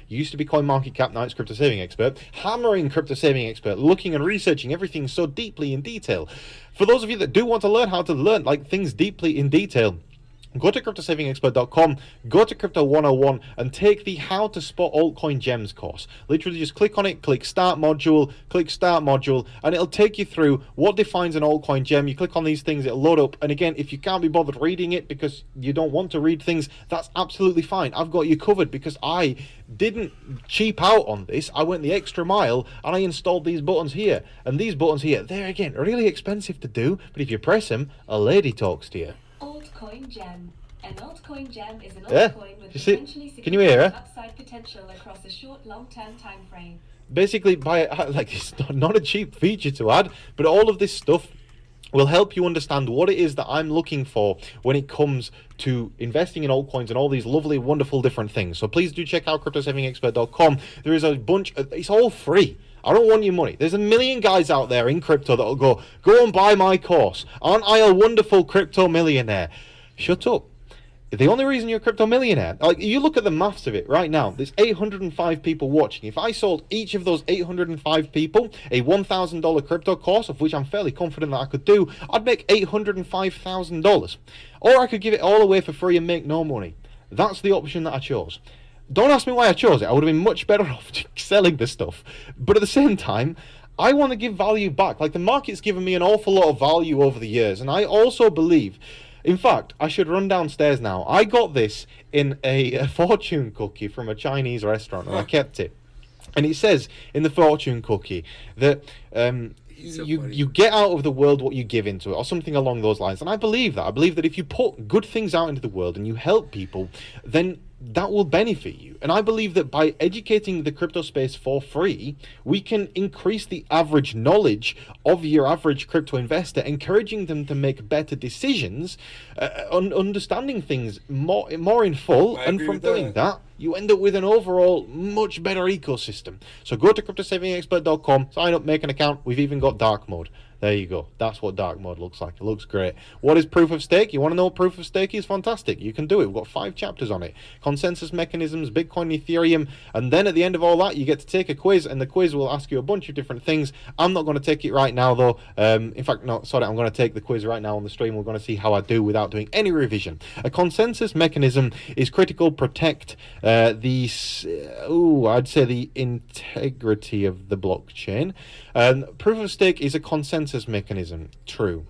Used to be CoinMarketCap, now it's Crypto Saving Expert. Hammering Crypto Saving Expert, looking and researching everything so deeply in detail. For those of you that do want to learn how to learn like things deeply in detail, go to cryptosavingexpert.com, go to Crypto 101, and take the How to Spot Altcoin Gems course. Literally just click on it, click Start Module, and it'll take you through what defines an altcoin gem. You click on these things, it'll load up. And again, if you can't be bothered reading it because you don't want to read things, that's absolutely fine. I've got you covered because I didn't cheap out on this. I went the extra mile and I installed these buttons here. And these buttons here, they're again really expensive to do, but if you press them, a lady talks to you. Altcoin gem. An altcoin gem is an Yeah, altcoin with you see- potentially can you hear her? significant upside potential across a short, long-term time frame. Basically, like, it's not a cheap feature to add, but all of this stuff will help you understand what it is that I'm looking for when it comes to investing in altcoins and all these lovely, wonderful different things. So please do check out cryptosavingexpert.com. There is a bunch it's all free. I don't want your money. There's a million guys out there in crypto that'll go and buy my course. Aren't I a wonderful crypto millionaire? Shut up. The only reason you're a crypto millionaire, like, you look at the maths of it right now, there's 805 people watching. If I sold each of those 805 people a $1,000 crypto course, of which I'm fairly confident that I could do, I'd make $805,000. Or I could give it all away for free and make no money. That's the option that I chose. Don't ask me why I chose it. I would have been much better off selling the stuff. But at the same time, I want to give value back. Like, the market's given me an awful lot of value over the years, and I also believe... In fact, I should run downstairs now. I got this in a fortune cookie from a Chinese restaurant, and I kept it. And it says in the fortune cookie that So you funny. you get out of the world what you give into it, or something along those lines. And I believe that. I believe that if you put good things out into the world and you help people, then that will benefit you. And I believe that by educating the crypto space for free, we can increase the average knowledge of your average crypto investor, encouraging them to make better decisions, understanding things more in full. I And agree from with doing that, you end up with an overall much better ecosystem. So go to cryptosavingexpert.com, sign up, make an account. We've even got dark mode. There you go. That's what dark mode looks like. It looks great. What is proof of stake? You want to know what proof of stake is? Fantastic. You can do it. We've got 5 chapters on it. Consensus mechanisms, Bitcoin, Ethereum. And then at the end of all that, you get to take a quiz, and the quiz will ask you a bunch of different things. I'm not going to take it right now, though. In fact, no, sorry, I'm going to take the quiz right now on the stream. We're going to see how I do without doing any revision. A consensus mechanism is critical. Protect I'd say the integrity of the blockchain. Proof of stake is a consensus mechanism. True.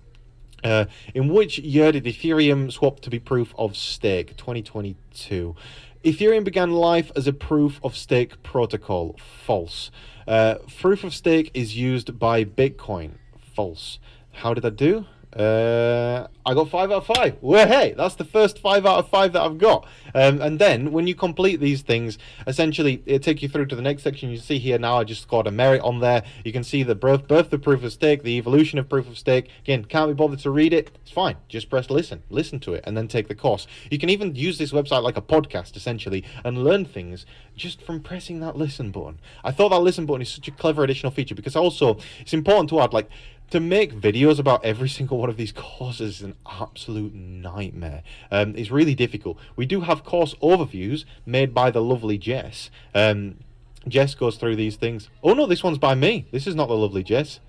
In which year did Ethereum swap to be proof of stake? 2022. Ethereum began life as a proof of stake protocol. False. Proof of stake is used by Bitcoin. False. How did I do? I got 5 out of 5. Well, hey, that's the first 5 out of 5 that I've got. And then when you complete these things, essentially it takes you through to the next section. You see here now I just scored a merit on there. You can see the birth of proof of stake, the evolution of proof of stake. Again, can't be bothered to read it. It's fine. Just press listen to it, and then take the course. You can even use this website like a podcast essentially and learn things just from pressing that listen button. I thought that listen button is such a clever additional feature because also it's important to add, like, to make videos about every single one of these courses is an absolute nightmare. It's really difficult. We do have course overviews made by the lovely Jess. Jess goes through these things. Oh no, this one's by me. This is not the lovely Jess.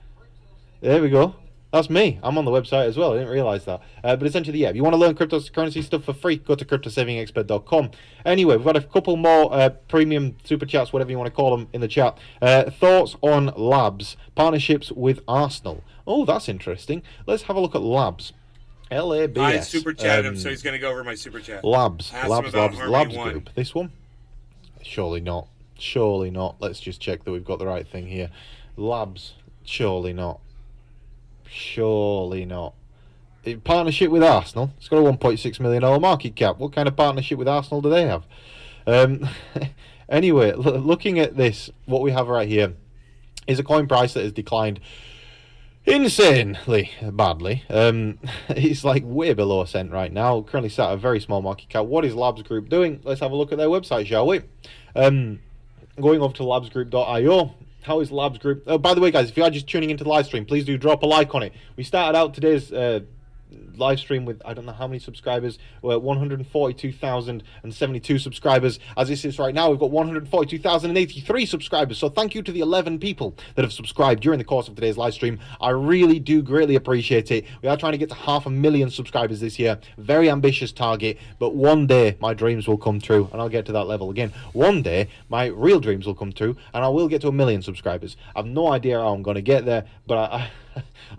There we go. That's me. I'm on the website as well. I didn't realize that. But essentially, yeah, if you want to learn cryptocurrency stuff for free, go to cryptosavingexpert.com. Anyway, we've got a couple more premium super chats, whatever you want to call them, in the chat. Thoughts on Labs, partnerships with Arsenal. Oh, that's interesting. Let's have a look at Labs. LABS. I super chat him, so he's going to go over my super chat. Labs. Ask him Labs about Harmony Labs One. Group. This one? Surely not. Surely not. Let's just check that we've got the right thing here. Labs. Surely not. Surely not. Partnership with Arsenal. It's got a $1.6 million market cap. What kind of partnership with Arsenal do they have? Anyway, looking at this, what we have right here is a coin price that has declined insanely badly. It's like way below a cent right now. Currently sat at a very small market cap. What is Labs Group doing? Let's have a look at their website, shall we? Going over to labsgroup.io. How is Labs Group? Oh, by the way, guys, if you are just tuning into the live stream, please do drop a like on it. We started out today's live stream with I don't know how many subscribers. We're 142,072 subscribers. As it sits right now, we've got 142,083 subscribers. So thank you to the 11 people that have subscribed during the course of today's live stream. I really do greatly appreciate it. We are trying to get to 500,000 subscribers this year. Very ambitious target, but one day my dreams will come true, and I'll get to that level again. One day my real dreams will come true, and I will get to 1 million subscribers. I've no idea how I'm going to get there, but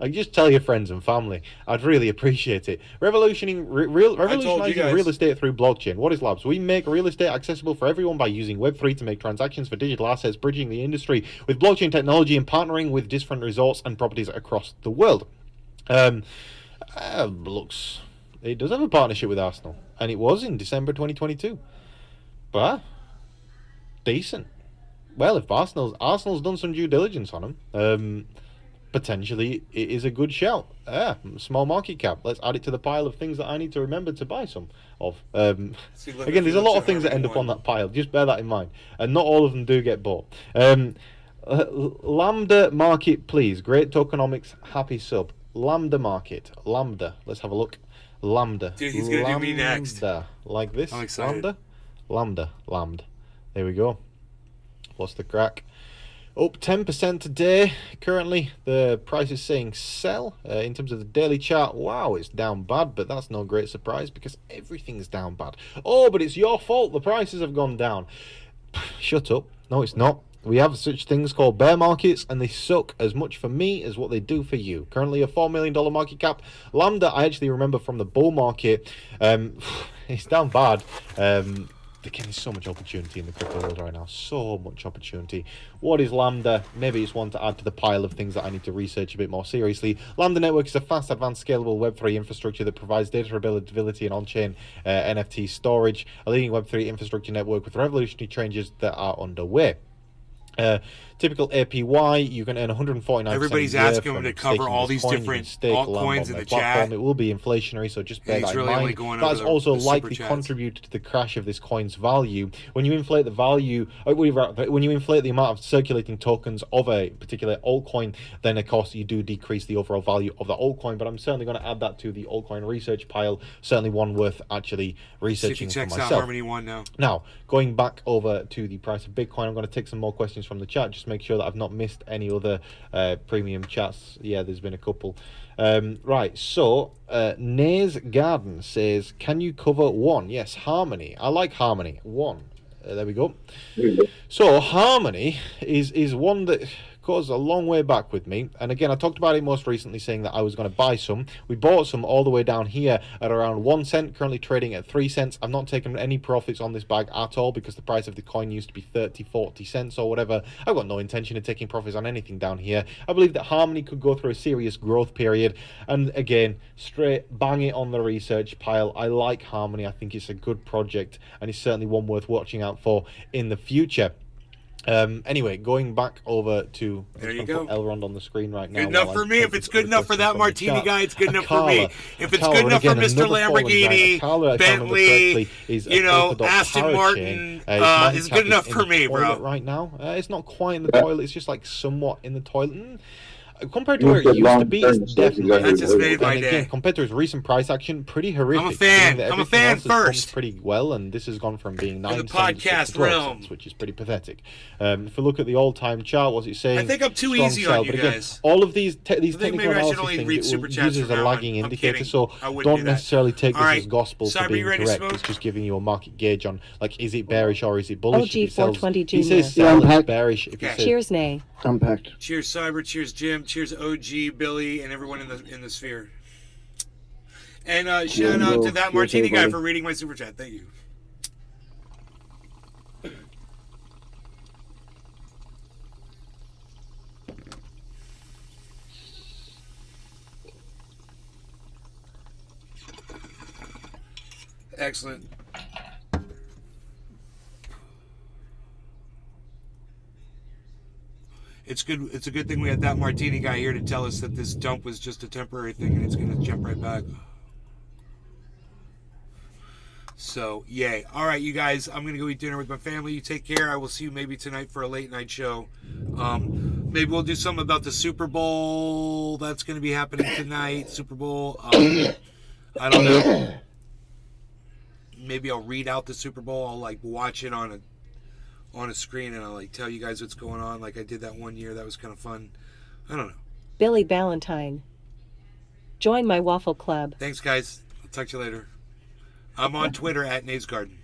I just tell your friends and family. I'd really appreciate it. Revolutionizing real estate through blockchain. What is Labs? We make real estate accessible for everyone by using Web3 to make transactions for digital assets, bridging the industry with blockchain technology and partnering with different resorts and properties across the world. It does have a partnership with Arsenal, and it was in December 2022. But decent. Well, if Arsenal's done some due diligence on them, potentially it is a good shout. Small market cap. Let's add it to the pile of things that I need to remember to buy some of. Again, there's a lot of things that end up on that pile. Just bear that in mind. And not all of them do get bought. Lambda Market, please. Great tokenomics. Happy sub. Lambda Market. Lambda. Let's have a look. Lambda. Dude, he's going to do me next. Like this. I'm excited. Lambda. There we go. What's the crack? Up 10% today. Currently, the price is saying sell. In terms of the daily chart, wow, it's down bad, but that's no great surprise because everything's down bad. Oh, but it's your fault. The prices have gone down. Shut up. No, it's not. We have such things called bear markets, and they suck as much for me as what they do for you. Currently, a $4 million market cap. Lambda, I actually remember from the bull market. It's down bad. Again, there's so much opportunity in the crypto world right now. So much opportunity. What is Lambda? Maybe it's one to add to the pile of things that I need to research a bit more seriously. Lambda Network is a fast, advanced, scalable Web3 infrastructure that provides data availability and on-chain NFT storage. A leading Web3 infrastructure network with revolutionary changes that are underway. Typical APY, you can earn 149%. Everybody's asking him to cover all these different altcoins in the chat. It will be inflationary, so just bear that in mind. That has also likely contributed to the crash of this coin's value. When you inflate the value, when you inflate the amount of circulating tokens of a particular altcoin, then of course you do decrease the overall value of the altcoin. But I'm certainly going to add that to the altcoin research pile. Certainly one worth actually researching for myself. Harmony One now. Now, going back over to the price of Bitcoin, I'm going to take some more questions from the chat. Just make sure that I've not missed any other premium chats. Yeah, there's been a couple. Right, so Nays Garden says, can you cover one? Yes, Harmony. I like Harmony. One. There we go. So Harmony is one that goes a long way back with me, and again I talked about it most recently saying that I was going to buy some. We bought some all the way down here at around 1 cent, currently trading at 3 cents. I've not taken any profits on this bag at all because the price of the coin used to be 30-40 cents or whatever. I've got no intention of taking profits on anything down here. I believe that Harmony could go through a serious growth period, and again, straight bang it on the research pile. I like Harmony. I think it's a good project, and it's certainly one worth watching out for in the future. Anyway, going back over to there you go. Elrond on the screen right now. Good enough for me. If it's good enough for that martini guy, it's good enough for me. If it's good enough for Mr. Lamborghini, Bentley, Aston Martin, it's good enough for me, bro. Right now, it's not quite in the toilet. It's just like somewhat in the toilet. Compared to where it used to be, it's definitely. That just made my day. Again, compared to his recent price action, pretty horrific. I'm a fan. I'm a fan first. Pretty well, and this has gone from being 9 cents to podcast 12 cents, which is pretty pathetic. If we look at the all-time chart, what's it saying? I think I'm too easy on you guys. All of these technical analysis things, it uses a lagging indicator, so don't necessarily take this as gospel for being correct. It's just giving you a market gauge on, like, is it bearish or is it bullish? OG420 He says sell, it's bearish. If he says, cheers, Nay. Unpacked. Cheers, Cyber. Cheers, Jim. Cheers, OG, Billy, and everyone in the sphere. And shout out to that martini guy for reading my super chat. Thank you. Excellent. It's good. It's a good thing we had that martini guy here to tell us that this dump was just a temporary thing and it's going to jump right back. So, yay. All right, you guys, I'm going to go eat dinner with my family. You take care. I will see you maybe tonight for a late night show. Maybe we'll do something about the Super Bowl. That's going to be happening tonight. Super Bowl. I don't know. Maybe I'll read out the Super Bowl. I'll like watch it on a screen and I'll like tell you guys what's going on like I did that one year. That was kind of fun. I don't know. Billy Ballantyne. Join my waffle club. Thanks, guys. I'll talk to you later. I'm on Twitter at Naves Garden.